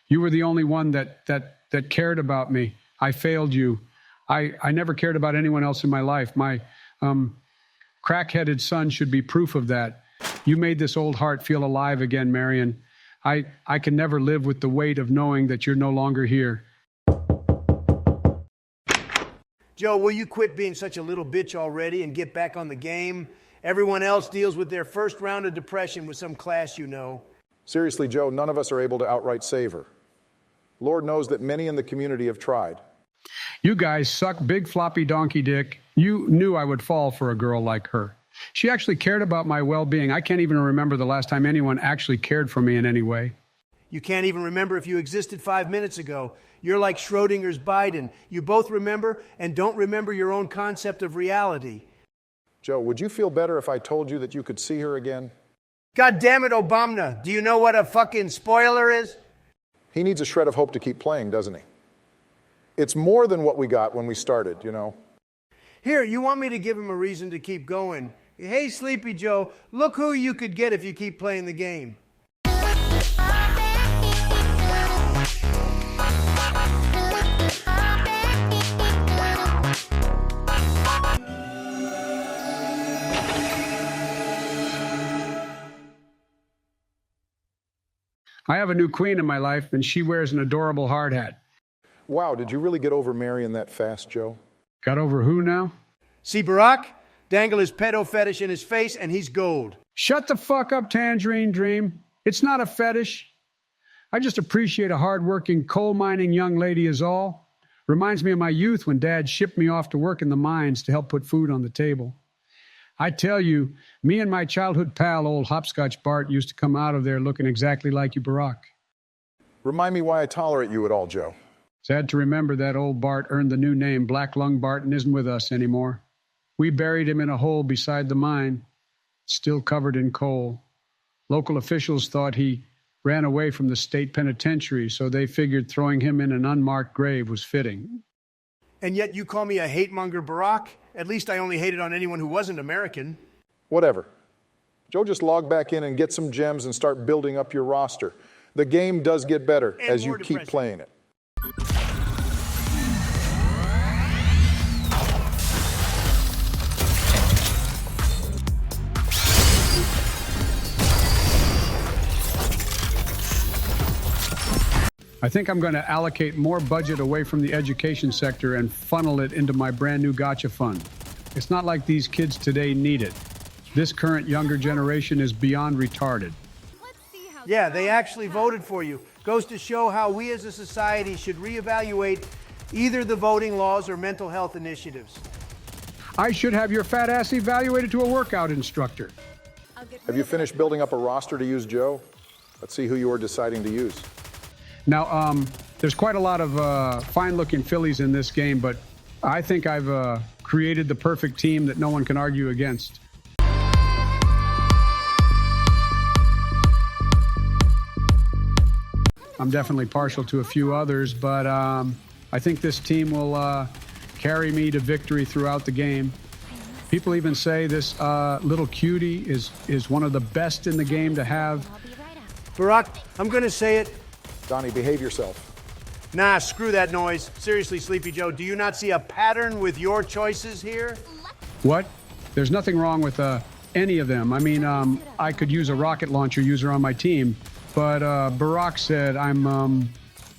You were the only one that cared about me. I failed you. I never cared about anyone else in my life. My crack-headed son should be proof of that. You made this old heart feel alive again, Marion. I can never live with the weight of knowing that you're no longer here. Joe, will you quit being such a little bitch already and get back on the game? Everyone else deals with their first round of depression with some class you know. Seriously, Joe, none of us are able to outright save her. Lord knows that many in the community have tried. You guys suck big floppy donkey dick. You knew I would fall for a girl like her. She actually cared about my well-being. I can't even remember the last time anyone actually cared for me in any way. You can't even remember if you existed 5 minutes ago. You're like Schrodinger's Biden. You both remember and don't remember your own concept of reality. Joe, would you feel better if I told you that you could see her again? God damn it, Obama. Do you know what a fucking spoiler is? He needs a shred of hope to keep playing, doesn't he? It's more than what we got when we started, you know. Here, you want me to give him a reason to keep going. Hey, Sleepy Joe, look who you could get if you keep playing the game. I have a new queen in my life, and she wears an adorable hard hat. Wow, did you really get over Marion that fast, Joe? Got over who now? See Barack? Dangle his pedo fetish in his face, and he's gold. Shut the fuck up, Tangerine Dream. It's not a fetish. I just appreciate a hard-working, coal-mining young lady is all. Reminds me of my youth when Dad shipped me off to work in the mines to help put food on the table. I tell you, me and my childhood pal, old Hopscotch Bart, used to come out of there looking exactly like you, Barack. Remind me why I tolerate you at all, Joe. Sad to remember that old Bart earned the new name Black Lung Bart and isn't with us anymore. We buried him in a hole beside the mine, still covered in coal. Local officials thought he ran away from the state penitentiary, so they figured throwing him in an unmarked grave was fitting. And yet you call me a hate-monger, Barack? At least I only hated on anyone who wasn't American. Whatever. Joe, just log back in and get some gems and start building up your roster. The game does get better as you keep playing it. I think I'm going to allocate more budget away from the education sector and funnel it into my brand new gacha fund. It's not like these kids today need it. This current younger generation is beyond retarded. Yeah, they actually voted for you. Goes to show how we as a society should reevaluate either the voting laws or mental health initiatives. I should have your fat ass evaluated to a workout instructor. Have you finished building up a roster to use, Joe? Let's see who you are deciding to use. Now, there's quite a lot of fine-looking fillies in this game, but I think I've created the perfect team that no one can argue against. I'm definitely partial to a few others, but I think this team will carry me to victory throughout the game. People even say this little cutie is one of the best in the game to have. Barack, I'm going to say it. Donnie, behave yourself. Nah, screw that noise. Seriously, Sleepy Joe, do you not see a pattern with your choices here? What? There's nothing wrong with any of them. I mean, I could use a rocket launcher user on my team, but Barack said I'm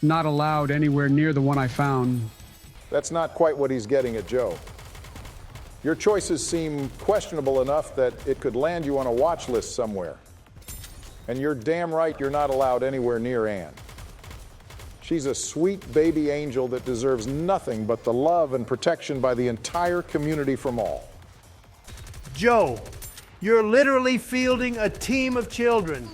not allowed anywhere near the one I found. That's not quite what he's getting at, Joe. Your choices seem questionable enough that it could land you on a watch list somewhere. And you're damn right you're not allowed anywhere near Anne. She's a sweet baby angel that deserves nothing but the love and protection by the entire community from all. Joe, you're literally fielding a team of children.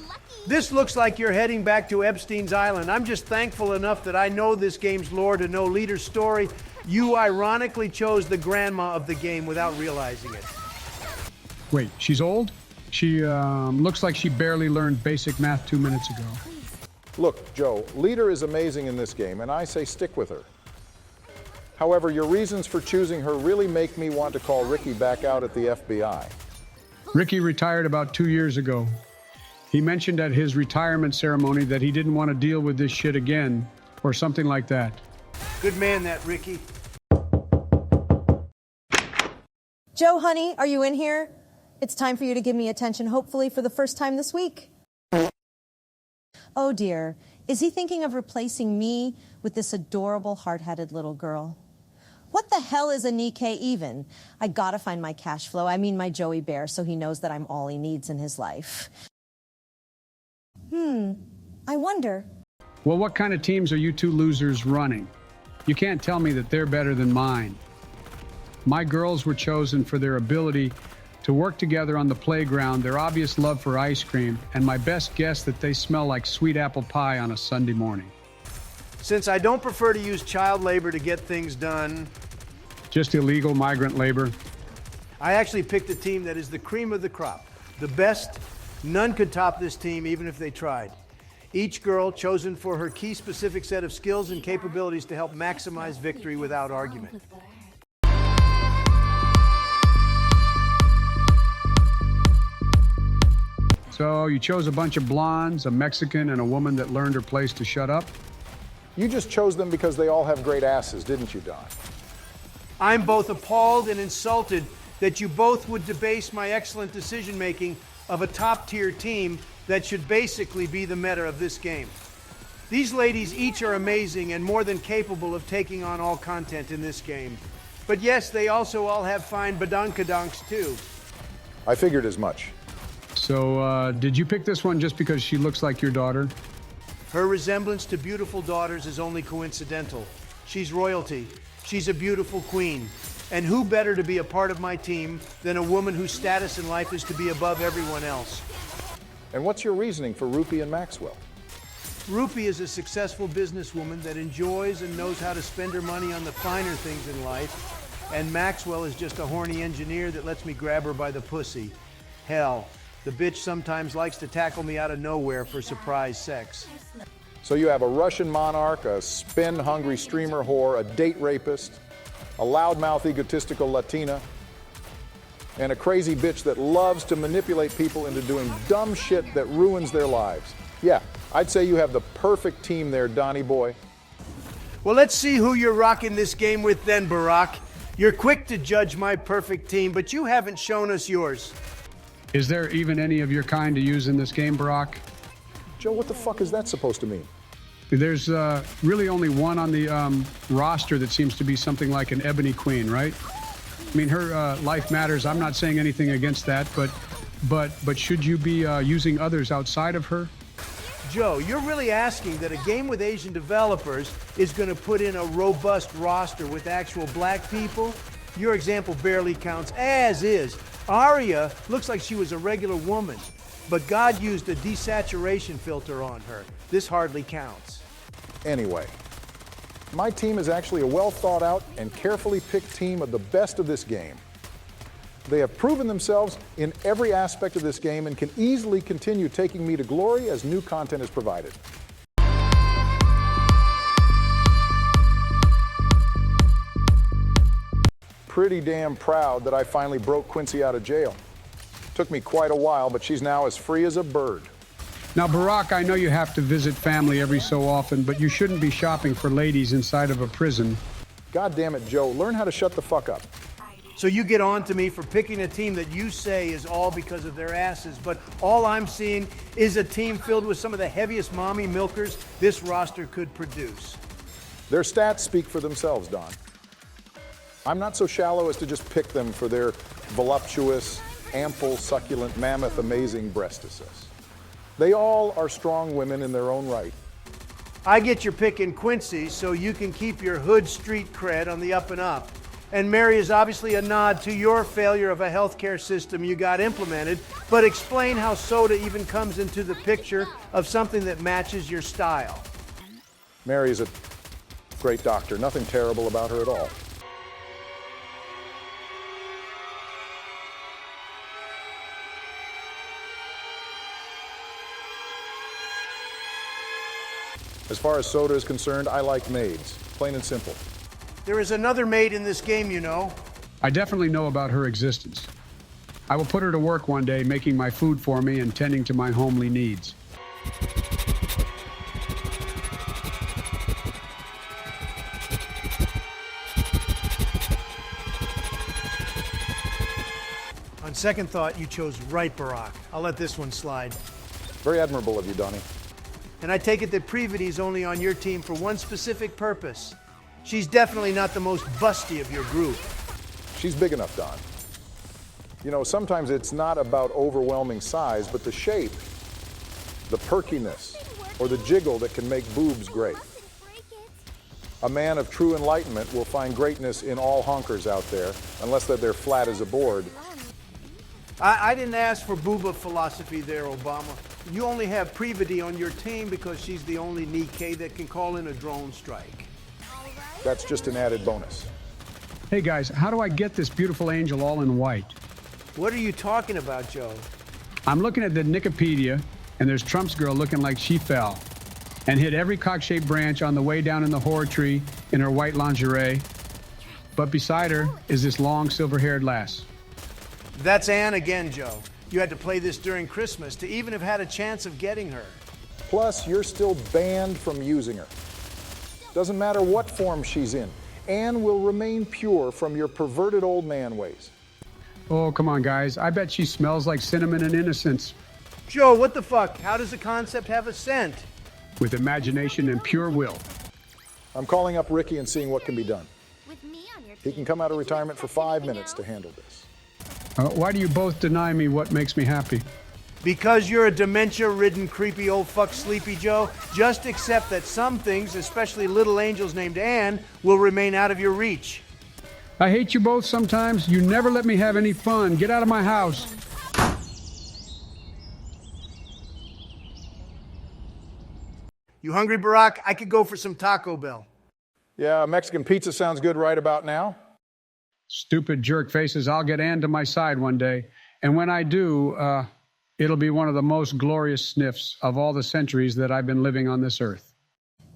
This looks like you're heading back to Epstein's Island. I'm just thankful enough that I know this game's lore to know Leader's story. You ironically chose the grandma of the game without realizing it. Wait, she's old? She looks like she barely learned basic math 2 minutes ago. Look, Joe, Leader is amazing in this game, and I say stick with her. However, your reasons for choosing her really make me want to call Ricky back out at the FBI. Ricky retired about 2 years ago. He mentioned at his retirement ceremony that he didn't want to deal with this shit again, or something like that. Good man, that Ricky. Joe, honey, are you in here? It's time for you to give me attention, hopefully for the first time this week. Oh dear, is he thinking of replacing me with this adorable, hard-headed little girl? What the hell is a Nikke even? I gotta find my cash flow, I mean my Joey Bear, so he knows that I'm all he needs in his life. I wonder. Well, what kind of teams are you two losers running? You can't tell me that they're better than mine. My girls were chosen for their ability to work together on the playground, their obvious love for ice cream, and my best guess that they smell like sweet apple pie on a Sunday morning. Since I don't prefer to use child labor to get things done, Just illegal migrant labor. I actually picked a team that is the cream of the crop. The best. None could top this team, even if they tried. Each girl chosen for her key specific set of skills and capabilities to help maximize victory without argument. So you chose a bunch of blondes, a Mexican, and a woman that learned her place to shut up? You just chose them because they all have great asses, didn't you, Don? I'm both appalled and insulted that you both would debase my excellent decision-making of a top-tier team that should basically be the meta of this game. These ladies each are amazing and more than capable of taking on all content in this game. But yes, they also all have fine badonkadonks too. I figured as much. So, did you pick this one just because she looks like your daughter? Her resemblance to beautiful daughters is only coincidental. She's royalty. She's a beautiful queen. And who better to be a part of my team than a woman whose status in life is to be above everyone else? And what's your reasoning for Rupi and Maxwell? Rupi is a successful businesswoman that enjoys and knows how to spend her money on the finer things in life. And Maxwell is just a horny engineer that lets me grab her by the pussy. Hell, the bitch sometimes likes to tackle me out of nowhere for surprise sex. So you have a Russian monarch, a spin-hungry streamer whore, a date rapist, a loudmouth egotistical Latina, and a crazy bitch that loves to manipulate people into doing dumb shit that ruins their lives. Yeah, I'd say you have the perfect team there, Donny boy. Well, let's see who you're rocking this game with then, Barack. You're quick to judge my perfect team, but you haven't shown us yours. Is there even any of your kind to use in this game, Barack? Joe, what the fuck is that supposed to mean? There's really only one on the roster that seems to be something like an ebony queen, right? I mean, her life matters. I'm not saying anything against that, but should you be using others outside of her? Joe, you're really asking that a game with Asian developers is going to put in a robust roster with actual black people? Your example barely counts, as is. Arya looks like she was a regular woman, but God used a desaturation filter on her. This hardly counts. Anyway, my team is actually a well-thought-out and carefully picked team of the best of this game. They have proven themselves in every aspect of this game and can easily continue taking me to glory as new content is provided. Pretty damn proud that I finally broke Quincy out of jail. Took me quite a while, but she's now as free as a bird. Now, Barack, I know you have to visit family every so often, but you shouldn't be shopping for ladies inside of a prison. God damn it, Joe, learn how to shut the fuck up. So you get on to me for picking a team that you say is all because of their asses, but all I'm seeing is a team filled with some of the heaviest mommy milkers this roster could produce. Their stats speak for themselves, Don. I'm not so shallow as to just pick them for their voluptuous, ample, succulent, mammoth, amazing breastises. They all are strong women in their own right. I get your pick in Quincy so you can keep your hood street cred on the up and up. And Mary is obviously a nod to your failure of a healthcare system you got implemented, but explain how soda even comes into the picture of something that matches your style. Mary is a great doctor, nothing terrible about her at all. As far as soda is concerned, I like maids, plain and simple. There is another maid in this game, you know. I definitely know about her existence. I will put her to work one day, making my food for me and tending to my homely needs. On second thought, you chose right, Barack. I'll let this one slide. Very admirable of you, Donny. And I take it that Previty's only on your team for one specific purpose. She's definitely not the most busty of your group. She's big enough, Don. You know, sometimes it's not about overwhelming size, but the shape, the perkiness, or the jiggle that can make boobs great. A man of true enlightenment will find greatness in all honkers out there, unless that they're flat as a board. I didn't ask for booba philosophy there, Obama. You only have Previty on your team because she's the only Nikke that can call in a drone strike. That's just an added bonus. Hey guys, how do I get this beautiful angel all in white? What are you talking about, Joe? I'm looking at the Nickepedia, and there's Trump's girl looking like she fell and hit every cock-shaped branch on the way down in the whore tree in her white lingerie. But beside her is this long silver-haired lass. That's Anne again, Joe. You had to play this during Christmas to even have had a chance of getting her. Plus, you're still banned from using her. Doesn't matter what form she's in. Anne will remain pure from your perverted old man ways. Oh, come on, guys. I bet she smells like cinnamon and innocence. Joe, what the fuck? How does the concept have a scent? With imagination and pure will. I'm calling up Ricky and seeing what can be done. He can come out of retirement for 5 minutes to handle this. Why do you both deny me what makes me happy? Because you're a dementia-ridden, creepy old fuck Sleepy Joe, just accept that some things, especially little angels named Anne, will remain out of your reach. I hate you both sometimes. You never let me have any fun. Get out of my house. You hungry, Barack? I could go for some Taco Bell. Yeah, Mexican pizza sounds good right about now. Stupid jerk faces. I'll get Ann to my side one day. And when I do, it'll be one of the most glorious sniffs of all the centuries that I've been living on this earth.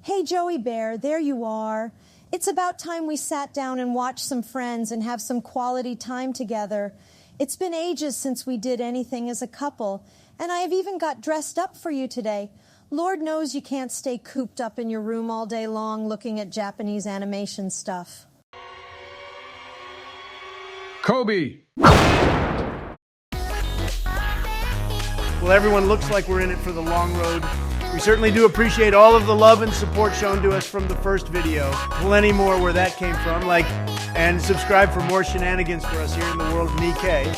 Hey, Joey Bear, there you are. It's about time we sat down and watched some friends and have some quality time together. It's been ages since we did anything as a couple, and I have even got dressed up for you today. Lord knows you can't stay cooped up in your room all day long looking at Japanese animation stuff. Kobe! Well, everyone looks like we're in it for the long road. We certainly do appreciate all of the love and support shown to us from the first video. Plenty more where that came from, and subscribe for more shenanigans for us here in the world of Nikke.